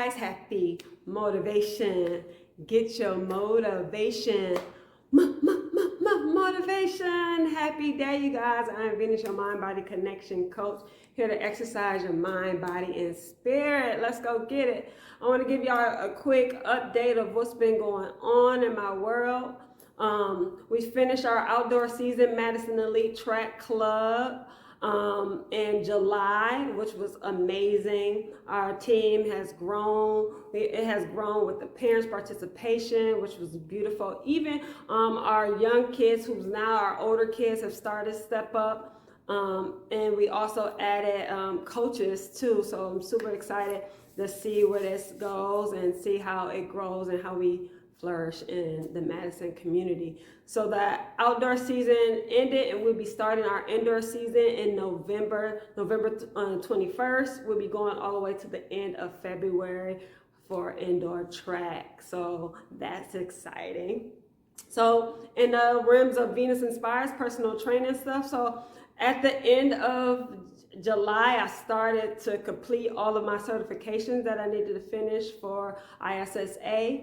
guys. Happy motivation. Get your motivation. Motivation. Happy day, you guys. I'm Venus, your mind-body connection coach, here to exercise your mind, body, and spirit. Let's go get it. I want to give y'all a quick update of what's been going on in my world. We finished our outdoor season, Madison Elite Track Club, in July, which was amazing. Our team has grown. It has grown with the parents' participation, which was beautiful. Even our young kids, who's now our older kids, have started to step up. And we also added coaches too. So I'm super excited to see where this goes and see how it grows and how we flourish in the Madison community. So that outdoor season ended, and we'll be starting our indoor season in November 21st. We'll be going all the way to the end of February for indoor track. So that's exciting. So in the realms of Venus Inspires personal training stuff, so at the end of July, I started to complete all of my certifications that I needed to finish for ISSA.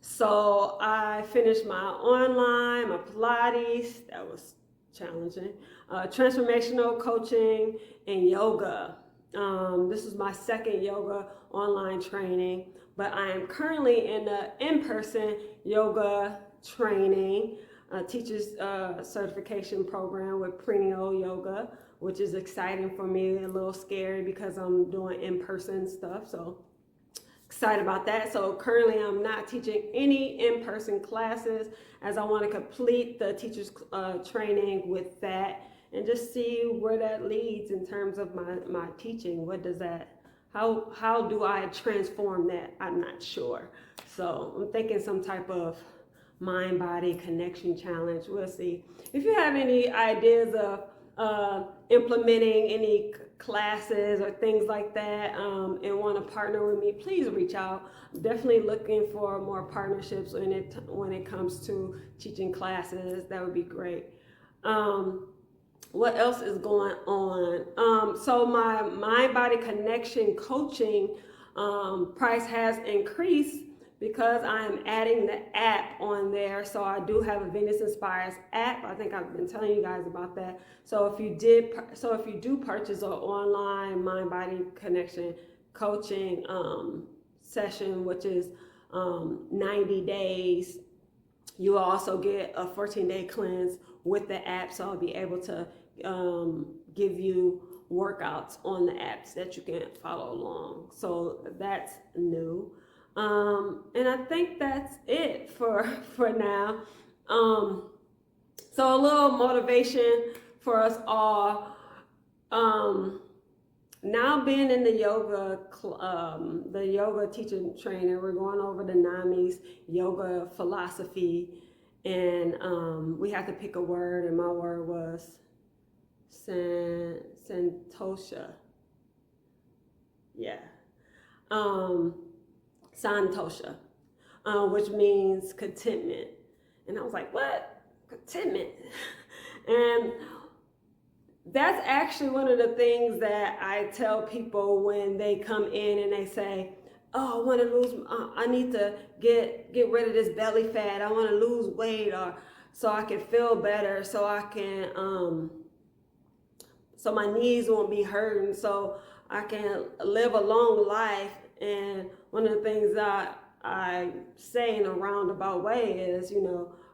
So I finished my online, my Pilates, that was challenging, transformational coaching, and yoga. This is my second yoga online training, but I am currently in the in-person yoga training, teacher's certification program with Prenatal Yoga, which is exciting for me, a little scary because I'm doing in-person stuff, so excited about that. So currently I'm not teaching any in-person classes, as I want to complete the teacher's training with that and just see where that leads in terms of my teaching. What does that, how do I transform that? I'm not sure. So I'm thinking some type of mind-body connection challenge. We'll see. If you have any ideas of implementing any classes or things like that, and want to partner with me, please reach out. I'm definitely looking for more partnerships when it comes to teaching classes. That would be great. What else is going on? So my mind-body connection coaching price has increased because I'm adding the app on there. So I do have a Venus Inspires app. I think I've been telling you guys about that. So if you do purchase an online mind-body connection coaching session, which is 90 days, you will also get a 14-day cleanse with the app. So I'll be able to give you workouts on the apps that you can follow along. So that's new. And I think that's it for now. So a little motivation for us all. Now being in the yoga teaching trainer, we're going over the NAMI's yoga philosophy, and we had to pick a word, and my word was Santosha. Yeah. Santosha, which means contentment. And I was like, what? Contentment? And that's actually one of the things that I tell people when they come in and they say, oh, I want to lose, I need to get rid of this belly fat. I want to lose weight, or so I can feel better, so I can, so my knees won't be hurting, so I can live a long life. And one of the things that I say in a roundabout way is,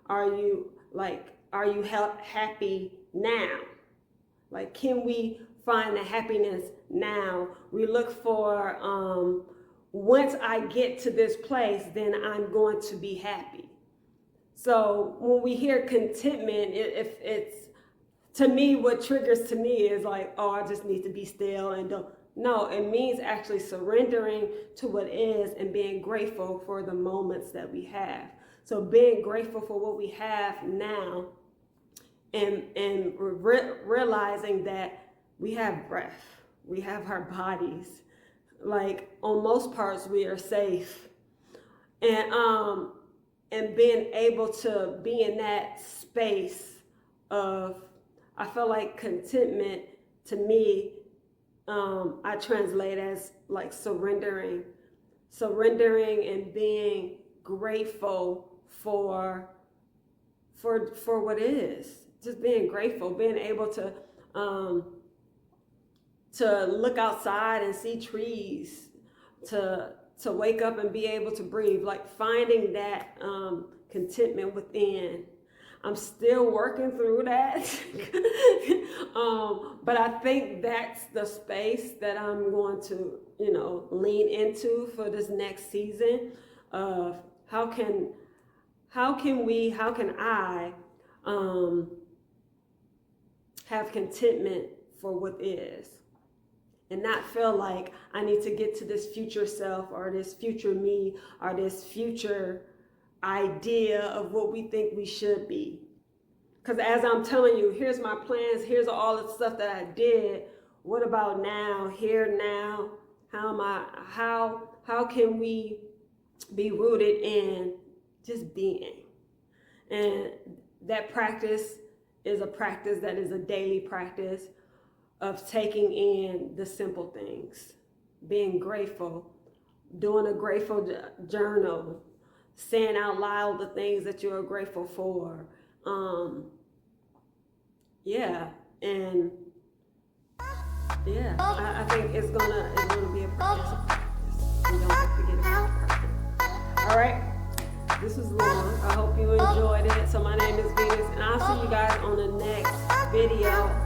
are you happy now? Like, can we find the happiness now? We look for, once I get to this place, then I'm going to be happy. So when we hear contentment, if it's, to me, what triggers to me is like, oh, I just need to be still and don't. No, it means actually surrendering to what is and being grateful for the moments that we have. So being grateful for what we have now, and realizing that we have breath, we have our bodies. Like, on most parts, we are safe. And being able to be in that space of, I feel like contentment to me I translate as like surrendering and being grateful for what is. Just being grateful, being able to look outside and see trees, to wake up and be able to breathe, like finding that contentment within. I'm still working through that. But I think that's the space that I'm going to, lean into for this next season of how can I have contentment for what is, and not feel like I need to get to this future self or this future me or this future idea of what we think we should be. Because as I'm telling you, here's my plans, here's all the stuff that I did. What about now, here now? How can we be rooted in just being? And that practice is a practice that is a daily practice of taking in the simple things, being grateful, doing a grateful journal, saying out loud the things that you are grateful for. I think it's gonna be a practice. You don't have to get it perfect. All right, this was long. I hope you enjoyed it. So my name is Venus, and I'll see you guys on the next video.